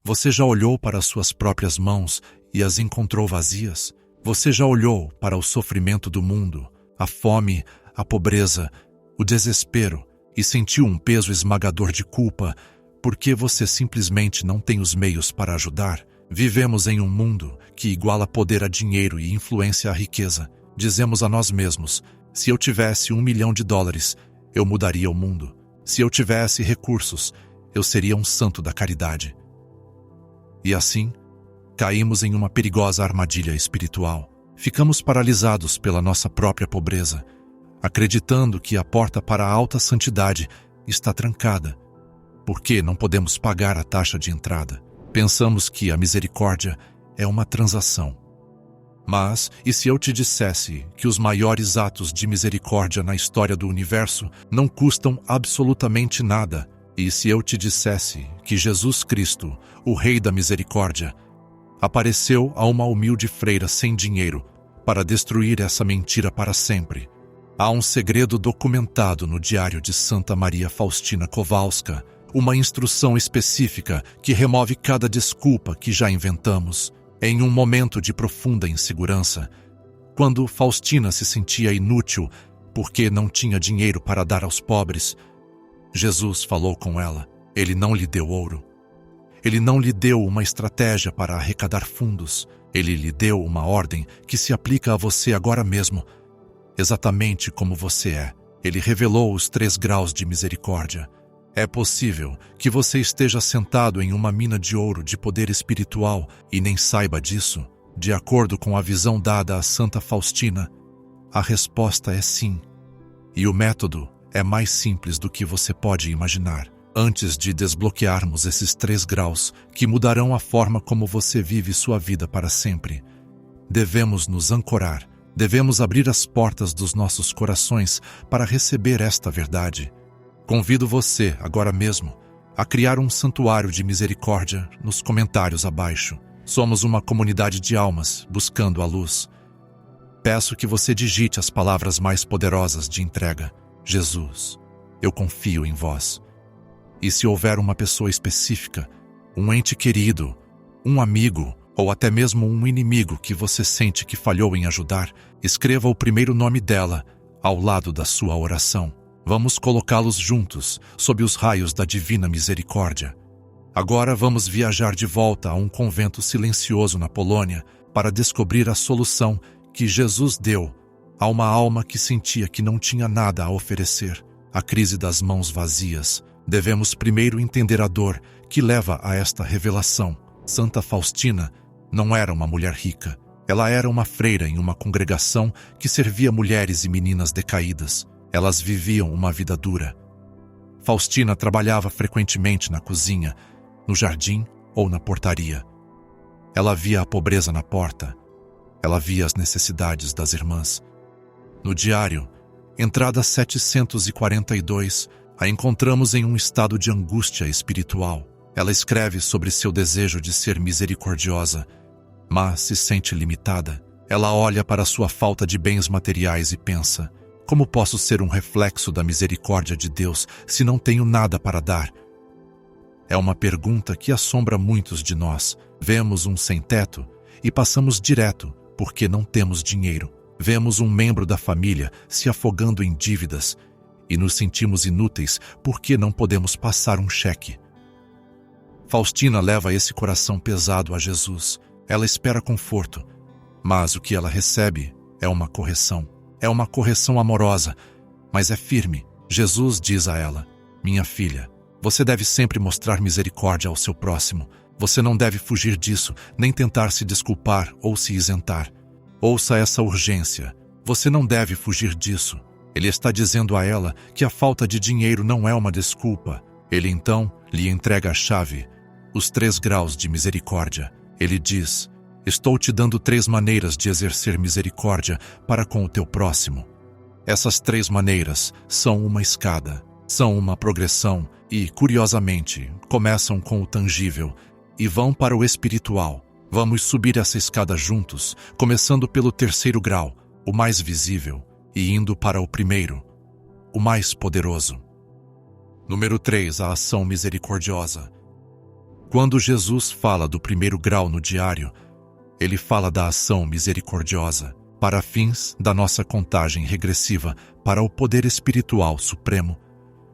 Você já olhou para as suas próprias mãos e as encontrou vazias? Você já olhou para o sofrimento do mundo, a fome, a pobreza, o desespero e sentiu um peso esmagador de culpa porque você simplesmente não tem os meios para ajudar? Vivemos em um mundo que iguala poder a dinheiro e influência à riqueza. Dizemos a nós mesmos: se eu tivesse $1 milhão, eu mudaria o mundo. Se eu tivesse recursos, eu seria um santo da caridade. E assim, caímos em uma perigosa armadilha espiritual. Ficamos paralisados pela nossa própria pobreza, acreditando que a porta para a alta santidade está trancada, porque não podemos pagar a taxa de entrada. Pensamos que a misericórdia é uma transação. Mas, e se eu te dissesse que os maiores atos de misericórdia na história do universo não custam absolutamente nada? E se eu te dissesse que Jesus Cristo, o Rei da Misericórdia, apareceu a uma humilde freira sem dinheiro para destruir essa mentira para sempre? Há um segredo documentado no diário de Santa Maria Faustina Kowalska, uma instrução específica que remove cada desculpa que já inventamos. Em um momento de profunda insegurança, quando Faustina se sentia inútil porque não tinha dinheiro para dar aos pobres, Jesus falou com ela. Ele não lhe deu ouro. Ele não lhe deu uma estratégia para arrecadar fundos. Ele lhe deu uma ordem que se aplica a você agora mesmo, exatamente como você é. Ele revelou os 3 graus de misericórdia. É possível que você esteja sentado em uma mina de ouro de poder espiritual e nem saiba disso. De acordo com a visão dada a Santa Faustina, a resposta é sim. E o método é mais simples do que você pode imaginar. Antes de desbloquearmos esses 3 graus que mudarão a forma como você vive sua vida para sempre, devemos nos ancorar, devemos abrir as portas dos nossos corações para receber esta verdade. Convido você, agora mesmo, a criar um santuário de misericórdia nos comentários abaixo. Somos uma comunidade de almas buscando a luz. Peço que você digite as palavras mais poderosas de entrega. Jesus, eu confio em vós. E se houver uma pessoa específica, um ente querido, um amigo ou até mesmo um inimigo que você sente que falhou em ajudar, escreva o primeiro nome dela ao lado da sua oração. Vamos colocá-los juntos, sob os raios da divina misericórdia. Agora vamos viajar de volta a um convento silencioso na Polônia para descobrir a solução que Jesus deu a uma alma que sentia que não tinha nada a oferecer. A crise das mãos vazias. Devemos primeiro entender a dor que leva a esta revelação. Santa Faustina não era uma mulher rica. Ela era uma freira em uma congregação que servia mulheres e meninas decaídas. Elas viviam uma vida dura. Faustina trabalhava frequentemente na cozinha, no jardim ou na portaria. Ela via a pobreza na porta. Ela via as necessidades das irmãs. No diário, entrada 742, a encontramos em um estado de angústia espiritual. Ela escreve sobre seu desejo de ser misericordiosa, mas se sente limitada. Ela olha para sua falta de bens materiais e pensa: como posso ser um reflexo da misericórdia de Deus se não tenho nada para dar? É uma pergunta que assombra muitos de nós. Vemos um sem-teto e passamos direto porque não temos dinheiro. Vemos um membro da família se afogando em dívidas e nos sentimos inúteis porque não podemos passar um cheque. Faustina leva esse coração pesado a Jesus. Ela espera conforto, mas o que ela recebe é uma correção. É uma correção amorosa, mas é firme. Jesus diz a ela: minha filha, você deve sempre mostrar misericórdia ao seu próximo. Você não deve fugir disso, nem tentar se desculpar ou se isentar. Ouça essa urgência. Você não deve fugir disso. Ele está dizendo a ela que a falta de dinheiro não é uma desculpa. Ele então lhe entrega a chave, os 3 graus de misericórdia. Ele diz: estou te dando 3 maneiras de exercer misericórdia para com o teu próximo. Essas 3 maneiras são uma escada, são uma progressão e, curiosamente, começam com o tangível e vão para o espiritual. Vamos subir essa escada juntos, começando pelo 3º grau, o mais visível, e indo para o 1º, o mais poderoso. Número 3, a ação misericordiosa. Quando Jesus fala do primeiro grau no diário, ele fala da ação misericordiosa, para fins da nossa contagem regressiva para o poder espiritual supremo.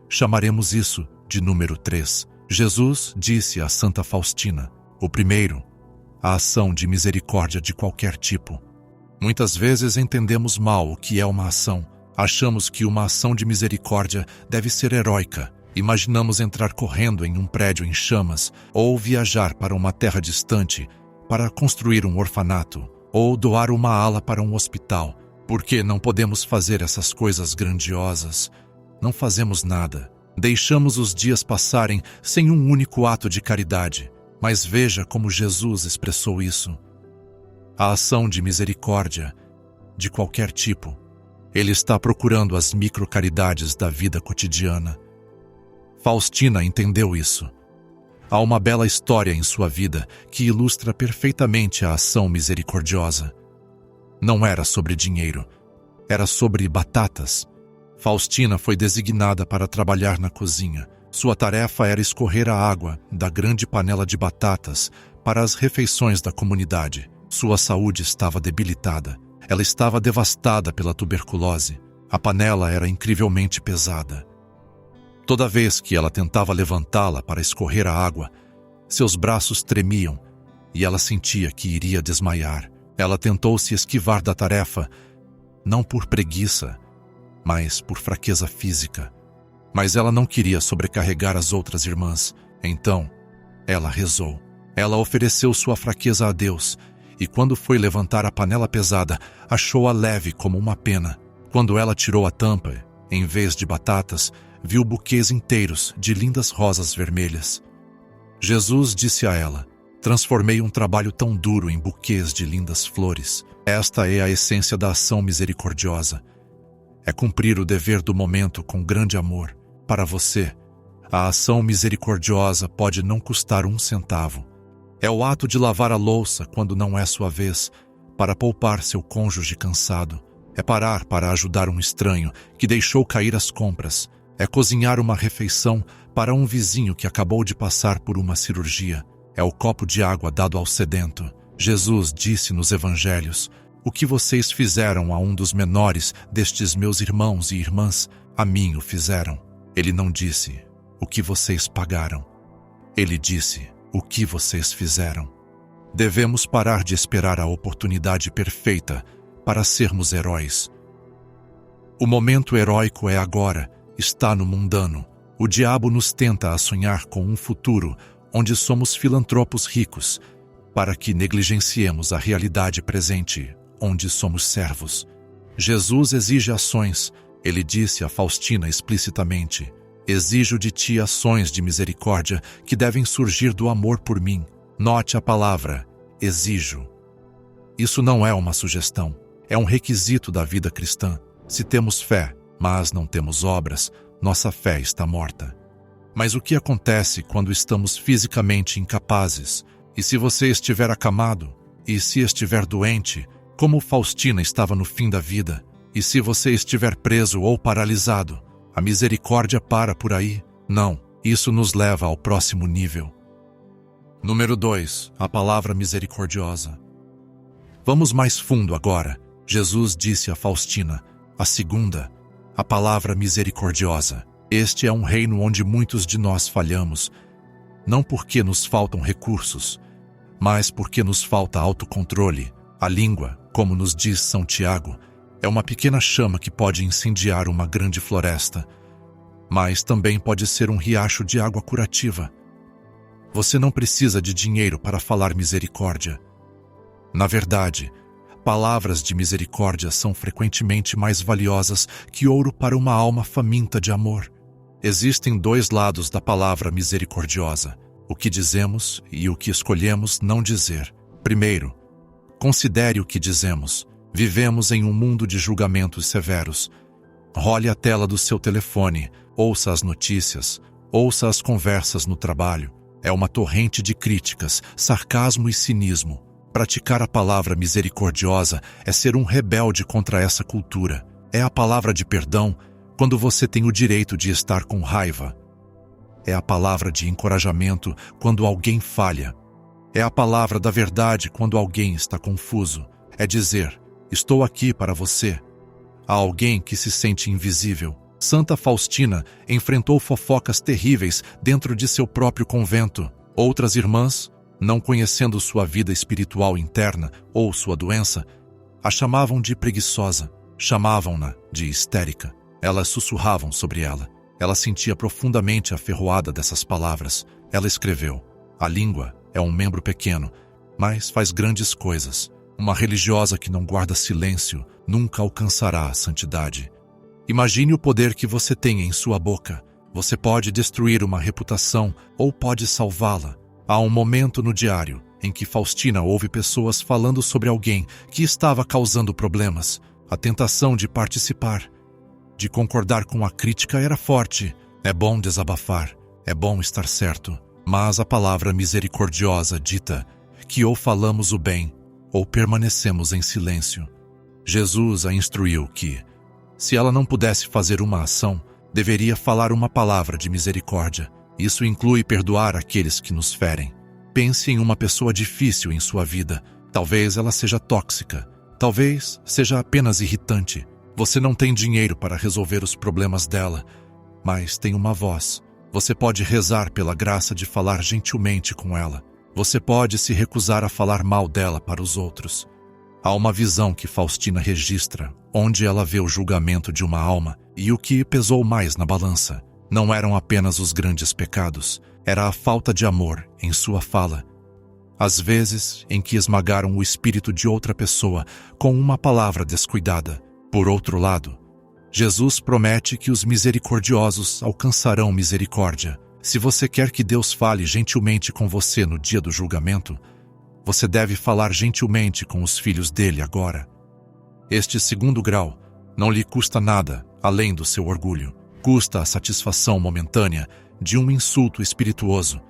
Chamaremos isso de número 3. Jesus disse a Santa Faustina: o primeiro, a ação de misericórdia de qualquer tipo. Muitas vezes entendemos mal o que é uma ação. Achamos que uma ação de misericórdia deve ser heróica. Imaginamos entrar correndo em um prédio em chamas, ou viajar para uma terra distante para construir um orfanato, ou doar uma ala para um hospital. Porque não podemos fazer essas coisas grandiosas? Não fazemos nada. Deixamos os dias passarem sem um único ato de caridade. Mas veja como Jesus expressou isso. A ação de misericórdia, de qualquer tipo. Ele está procurando as microcaridades da vida cotidiana. Faustina entendeu isso. Há uma bela história em sua vida que ilustra perfeitamente a ação misericordiosa. Não era sobre dinheiro, era sobre batatas. Faustina foi designada para trabalhar na cozinha. Sua tarefa era escorrer a água da grande panela de batatas para as refeições da comunidade. Sua saúde estava debilitada. Ela estava devastada pela tuberculose. A panela era incrivelmente pesada. Toda vez que ela tentava levantá-la para escorrer a água, seus braços tremiam e ela sentia que iria desmaiar. Ela tentou se esquivar da tarefa, não por preguiça, mas por fraqueza física. Mas ela não queria sobrecarregar as outras irmãs. Então, ela rezou. Ela ofereceu sua fraqueza a Deus, e quando foi levantar a panela pesada, achou-a leve como uma pena. Quando ela tirou a tampa, em vez de batatas, viu buquês inteiros de lindas rosas vermelhas. Jesus disse a ela: transformei um trabalho tão duro em buquês de lindas flores. Esta é a essência da ação misericordiosa. É cumprir o dever do momento com grande amor. Para você, a ação misericordiosa pode não custar 1 centavo. É o ato de lavar a louça quando não é sua vez, para poupar seu cônjuge cansado. É parar para ajudar um estranho que deixou cair as compras. É cozinhar uma refeição para um vizinho que acabou de passar por uma cirurgia. É o copo de água dado ao sedento. Jesus disse nos evangelhos: o que vocês fizeram a um dos menores destes meus irmãos e irmãs, a mim o fizeram. Ele não disse: o que vocês pagaram. Ele disse: o que vocês fizeram. Devemos parar de esperar a oportunidade perfeita para sermos heróis. O momento heróico é agora, está no mundano. O diabo nos tenta a sonhar com um futuro onde somos filantropos ricos, para que negligenciemos a realidade presente, onde somos servos. Jesus exige ações. Ele disse a Faustina explicitamente: exijo de ti ações de misericórdia que devem surgir do amor por mim. Note a palavra exijo. Isso não é uma sugestão, é um requisito da vida cristã. Se temos fé, mas não temos obras, nossa fé está morta. Mas o que acontece quando estamos fisicamente incapazes? E se você estiver acamado? E se estiver doente, como Faustina estava no fim da vida? E se você estiver preso ou paralisado? A misericórdia para por aí? Não, isso nos leva ao próximo nível. Número 2. A palavra misericordiosa. Vamos mais fundo agora. Jesus disse a Faustina: a segunda, a palavra misericordiosa. Este é um reino onde muitos de nós falhamos, não porque nos faltam recursos, mas porque nos falta autocontrole. A língua, como nos diz São Tiago, é uma pequena chama que pode incendiar uma grande floresta, mas também pode ser um riacho de água curativa. Você não precisa de dinheiro para falar misericórdia. Na verdade, palavras de misericórdia são frequentemente mais valiosas que ouro para uma alma faminta de amor. Existem 2 lados da palavra misericordiosa: o que dizemos e o que escolhemos não dizer. Primeiro, considere o que dizemos. Vivemos em um mundo de julgamentos severos. Role a tela do seu telefone, ouça as notícias, ouça as conversas no trabalho. É uma torrente de críticas, sarcasmo e cinismo. Praticar a palavra misericordiosa é ser um rebelde contra essa cultura. É a palavra de perdão quando você tem o direito de estar com raiva. é a palavra de encorajamento quando alguém falha. É a palavra da verdade quando alguém está confuso. É dizer: estou aqui para você. A alguém que se sente invisível. Santa Faustina enfrentou fofocas terríveis dentro de seu próprio convento. Outras irmãs, não conhecendo sua vida espiritual interna ou sua doença, a chamavam de preguiçosa, chamavam-na de histérica. Elas sussurravam sobre ela. Ela sentia profundamente a ferroada dessas palavras. Ela escreveu: a língua é um membro pequeno, mas faz grandes coisas. Uma religiosa que não guarda silêncio nunca alcançará a santidade. Imagine o poder que você tem em sua boca. Você pode destruir uma reputação ou pode salvá-la. Há um momento no diário em que Faustina ouve pessoas falando sobre alguém que estava causando problemas. A tentação de participar, de concordar com a crítica era forte. É bom desabafar, é bom estar certo, mas a palavra misericordiosa dita que ou falamos o bem ou permanecemos em silêncio. Jesus a instruiu que, se ela não pudesse fazer uma ação, deveria falar uma palavra de misericórdia. Isso inclui perdoar aqueles que nos ferem. Pense em uma pessoa difícil em sua vida. Talvez ela seja tóxica. Talvez seja apenas irritante. Você não tem dinheiro para resolver os problemas dela, mas tem uma voz. Você pode rezar pela graça de falar gentilmente com ela. Você pode se recusar a falar mal dela para os outros. Há uma visão que Faustina registra, onde ela vê o julgamento de uma alma e o que pesou mais na balança. Não eram apenas os grandes pecados, era a falta de amor em sua fala. As vezes em que esmagaram o espírito de outra pessoa com uma palavra descuidada. Por outro lado, Jesus promete que os misericordiosos alcançarão misericórdia. Se você quer que Deus fale gentilmente com você no dia do julgamento, você deve falar gentilmente com os filhos dele agora. Este segundo grau não lhe custa nada além do seu orgulho. Custa a satisfação momentânea de um insulto espirituoso,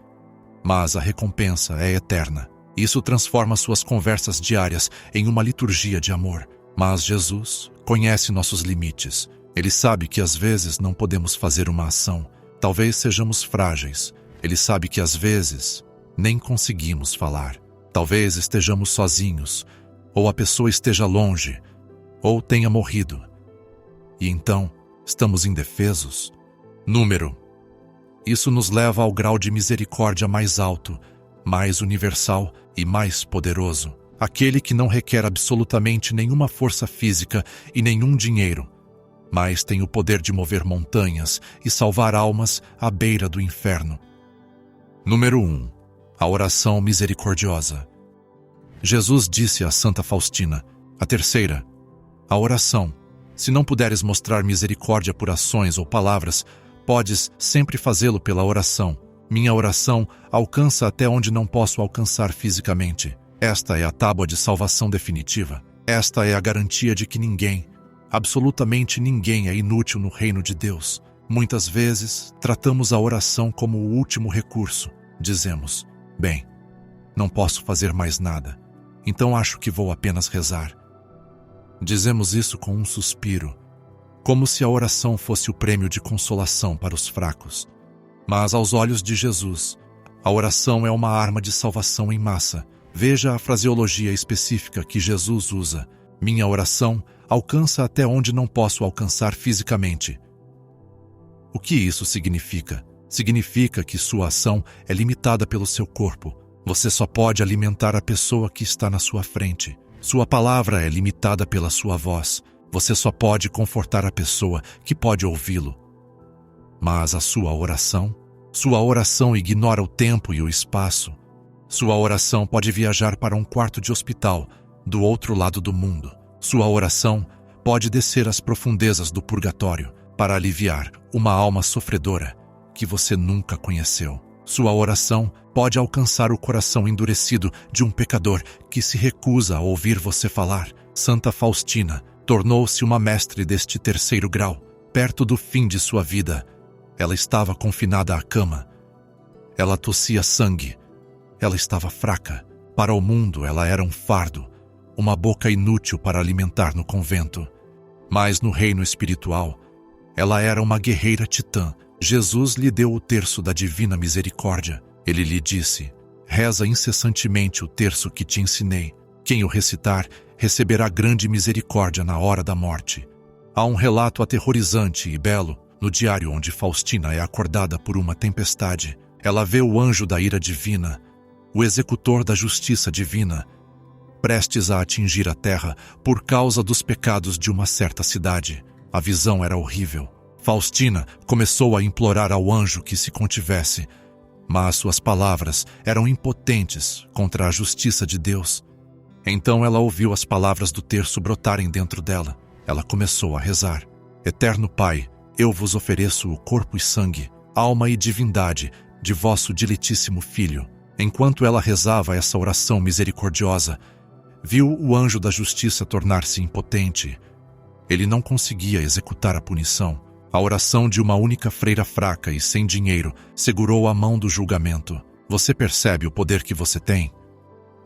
mas a recompensa é eterna. Isso transforma suas conversas diárias em uma liturgia de amor. Mas Jesus conhece nossos limites. Ele sabe que às vezes não podemos fazer uma ação. Talvez sejamos frágeis. Ele sabe que às vezes nem conseguimos falar. Talvez estejamos sozinhos, ou a pessoa esteja longe, ou tenha morrido. E então, estamos indefesos. Número. Isso nos leva ao grau de misericórdia mais alto, mais universal e mais poderoso. Aquele que não requer absolutamente nenhuma força física e nenhum dinheiro, mas tem o poder de mover montanhas e salvar almas à beira do inferno. Número 1. A oração misericordiosa. Jesus disse a Santa Faustina, a terceira, a oração. Se não puderes mostrar misericórdia por ações ou palavras, podes sempre fazê-lo pela oração. Minha oração alcança até onde não posso alcançar fisicamente. Esta é a tábua de salvação definitiva. Esta é a garantia de que ninguém, absolutamente ninguém é inútil no reino de Deus. Muitas vezes, tratamos a oração como o último recurso. Dizemos, bem, não posso fazer mais nada, então acho que vou apenas rezar. Dizemos isso com um suspiro, como se a oração fosse o prêmio de consolação para os fracos. Mas aos olhos de Jesus, a oração é uma arma de salvação em massa. Veja a fraseologia específica que Jesus usa. Minha oração alcança até onde não posso alcançar fisicamente. O que isso significa? Significa que sua ação é limitada pelo seu corpo. Você só pode alimentar a pessoa que está na sua frente. Sua palavra é limitada pela sua voz. Você só pode confortar a pessoa que pode ouvi-lo. Mas a sua oração ignora o tempo e o espaço. Sua oração pode viajar para um quarto de hospital, do outro lado do mundo. Sua oração pode descer às profundezas do purgatório para aliviar uma alma sofredora que você nunca conheceu. Sua oração pode alcançar o coração endurecido de um pecador que se recusa a ouvir você falar. Santa Faustina tornou-se uma mestre deste terceiro grau. Perto do fim de sua vida, ela estava confinada à cama. Ela tossia sangue. Ela estava fraca. Para o mundo, ela era um fardo, uma boca inútil para alimentar no convento. Mas no reino espiritual, ela era uma guerreira titã, Jesus lhe deu o terço da divina misericórdia. Ele lhe disse: reza incessantemente o terço que te ensinei. Quem o recitar receberá grande misericórdia na hora da morte. Há um relato aterrorizante e belo no diário onde Faustina é acordada por uma tempestade. Ela vê o anjo da ira divina, o executor da justiça divina, prestes a atingir a terra por causa dos pecados de uma certa cidade. A visão era horrível. Faustina começou a implorar ao anjo que se contivesse, mas suas palavras eram impotentes contra a justiça de Deus. Então ela ouviu as palavras do terço brotarem dentro dela. Ela começou a rezar: Eterno Pai, eu vos ofereço o corpo e sangue, alma e divindade de vosso diletíssimo Filho. Enquanto ela rezava essa oração misericordiosa, viu o anjo da justiça tornar-se impotente. Ele não conseguia executar a punição. A oração de uma única freira fraca e sem dinheiro segurou a mão do julgamento. Você percebe o poder que você tem?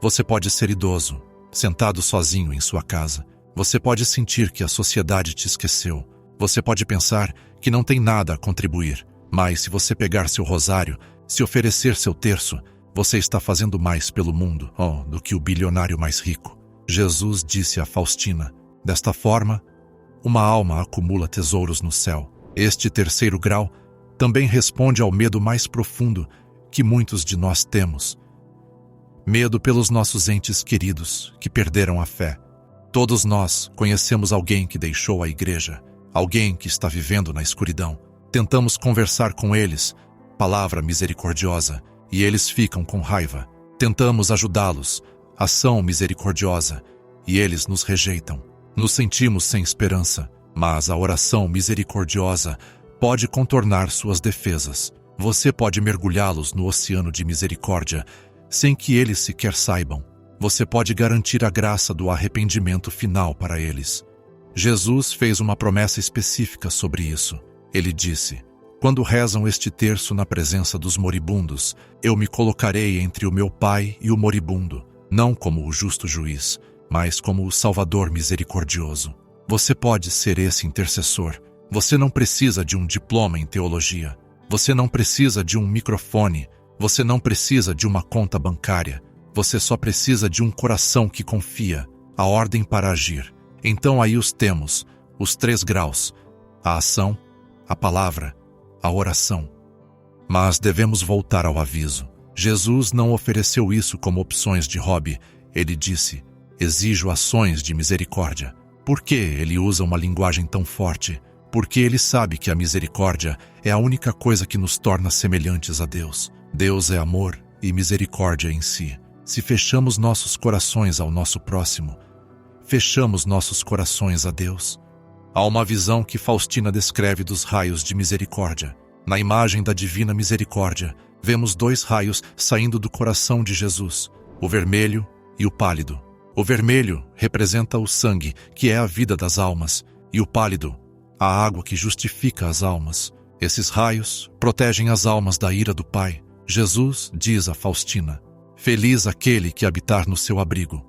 Você pode ser idoso, sentado sozinho em sua casa. Você pode sentir que a sociedade te esqueceu. Você pode pensar que não tem nada a contribuir. Mas se você pegar seu rosário, se oferecer seu terço, você está fazendo mais pelo mundo, do que o bilionário mais rico. Jesus disse a Faustina: desta forma, uma alma acumula tesouros no céu. Este terceiro grau também responde ao medo mais profundo que muitos de nós temos. Medo pelos nossos entes queridos que perderam a fé. Todos nós conhecemos alguém que deixou a igreja, alguém que está vivendo na escuridão. Tentamos conversar com eles, palavra misericordiosa, e eles ficam com raiva. Tentamos ajudá-los, ação misericordiosa, e eles nos rejeitam. Nos sentimos sem esperança, mas a oração misericordiosa pode contornar suas defesas. Você pode mergulhá-los no oceano de misericórdia, sem que eles sequer saibam. Você pode garantir a graça do arrependimento final para eles. Jesus fez uma promessa específica sobre isso. Ele disse: quando rezam este terço na presença dos moribundos, eu me colocarei entre o meu Pai e o moribundo, não como o justo juiz, mas como o Salvador misericordioso. Você pode ser esse intercessor. Você não precisa de um diploma em teologia. Você não precisa de um microfone. Você não precisa de uma conta bancária. Você só precisa de um coração que confia, a ordem para agir. Então aí os temos, os 3 graus: a ação, a palavra, a oração. Mas devemos voltar ao aviso. Jesus não ofereceu isso como opções de hobby. Ele disse: exijo ações de misericórdia. Por que ele usa uma linguagem tão forte? Porque ele sabe que a misericórdia é a única coisa que nos torna semelhantes a Deus. Deus é amor e misericórdia em si. Se fechamos nossos corações ao nosso próximo, fechamos nossos corações a Deus. Há uma visão que Faustina descreve dos raios de misericórdia. Na imagem da divina misericórdia, vemos 2 raios saindo do coração de Jesus, o vermelho e o pálido. O vermelho representa o sangue, que é a vida das almas, e o pálido, a água que justifica as almas. Esses raios protegem as almas da ira do Pai. Jesus diz a Faustina: feliz aquele que habitar no seu abrigo.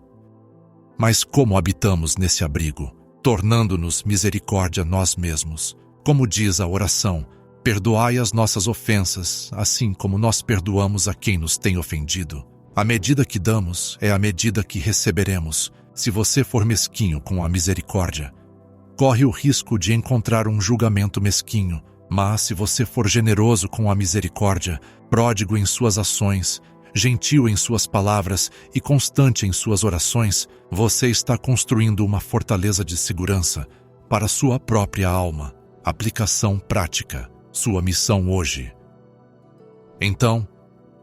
Mas como habitamos nesse abrigo? Tornando-nos misericórdia nós mesmos. Como diz a oração: perdoai as nossas ofensas, assim como nós perdoamos a quem nos tem ofendido. A medida que damos é a medida que receberemos. Se você for mesquinho com a misericórdia, corre o risco de encontrar um julgamento mesquinho. Mas se você for generoso com a misericórdia, pródigo em suas ações, gentil em suas palavras e constante em suas orações, você está construindo uma fortaleza de segurança para sua própria alma. Aplicação prática. Sua missão hoje. Então,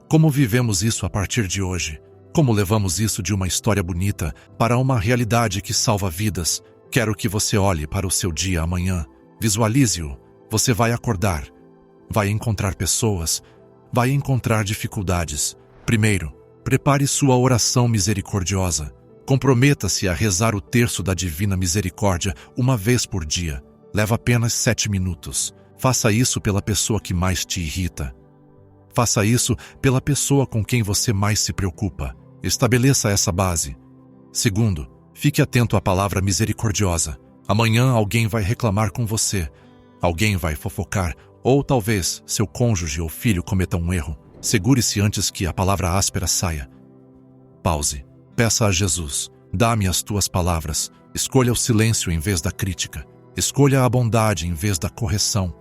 como vivemos isso a partir de hoje? Como levamos isso de uma história bonita para uma realidade que salva vidas? Quero que você olhe para o seu dia amanhã. Visualize-o. Você vai acordar. Vai encontrar pessoas. Vai encontrar dificuldades. Primeiro, prepare sua oração misericordiosa. Comprometa-se a rezar o terço da Divina Misericórdia uma vez por dia. Leva apenas 7 minutos. Faça isso pela pessoa que mais te irrita. Faça isso pela pessoa com quem você mais se preocupa. Estabeleça essa base. Segundo, fique atento à palavra misericordiosa. Amanhã alguém vai reclamar com você. Alguém vai fofocar Ou talvez seu cônjuge ou filho cometa um erro. Segure-se antes que a palavra áspera saia. Pause. Peça a Jesus: dá-me as tuas palavras. Escolha o silêncio em vez da crítica. Escolha a bondade em vez da correção.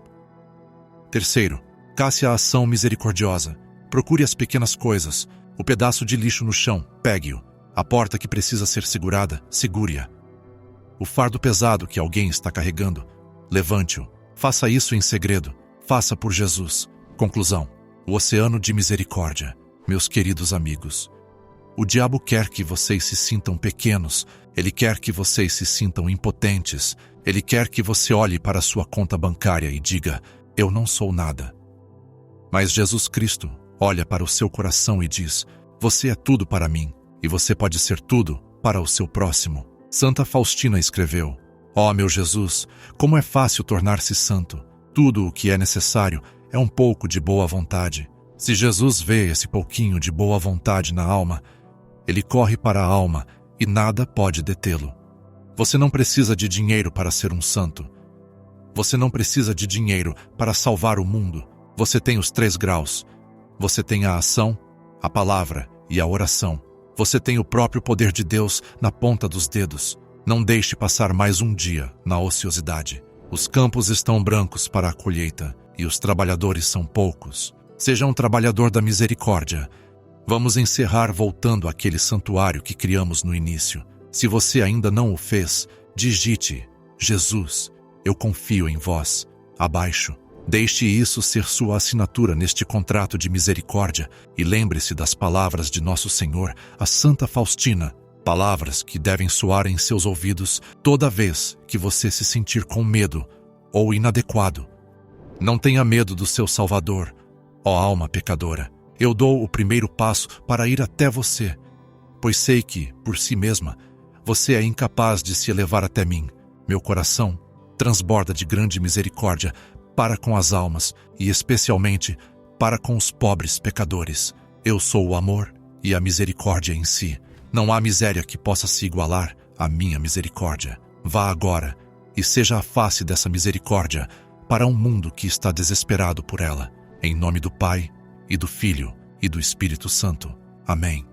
Terceiro, casse a ação misericordiosa. Procure as pequenas coisas. O pedaço de lixo no chão, pegue-o. A porta que precisa ser segurada, segure-a. O fardo pesado que alguém está carregando, levante-o. Faça isso em segredo. Faça por Jesus. Conclusão: o oceano de misericórdia. Meus queridos amigos, o diabo quer que vocês se sintam pequenos. Ele quer que vocês se sintam impotentes. Ele quer que você olhe para a sua conta bancária e diga: eu não sou nada. Mas Jesus Cristo olha para o seu coração e diz: você é tudo para mim, e você pode ser tudo para o seu próximo. Santa Faustina escreveu: ó meu Jesus, como é fácil tornar-se santo. Tudo o que é necessário é um pouco de boa vontade. Se Jesus vê esse pouquinho de boa vontade na alma, ele corre para a alma e nada pode detê-lo. Você não precisa de dinheiro para ser um santo. Você não precisa de dinheiro para salvar o mundo. Você tem os 3 graus. Você tem a ação, a palavra e a oração. Você tem o próprio poder de Deus na ponta dos dedos. Não deixe passar mais um dia na ociosidade. Os campos estão brancos para a colheita e os trabalhadores são poucos. Seja um trabalhador da misericórdia. Vamos encerrar voltando àquele santuário que criamos no início. Se você ainda não o fez, digite: Jesus, eu confio em vós. Abaixo. Deixe isso ser sua assinatura neste contrato de misericórdia e lembre-se das palavras de nosso Senhor, a Santa Faustina, palavras que devem soar em seus ouvidos toda vez que você se sentir com medo ou inadequado. Não tenha medo do seu Salvador, ó alma pecadora. Eu dou o primeiro passo para ir até você, pois sei que, por si mesma, você é incapaz de se elevar até mim. Meu coração transborda de grande misericórdia para com as almas e especialmente para com os pobres pecadores. Eu sou o amor e a misericórdia em si. Não há miséria que possa se igualar à minha misericórdia. Vá agora e seja a face dessa misericórdia para um mundo que está desesperado por ela. Em nome do Pai, e do Filho, e do Espírito Santo. Amém.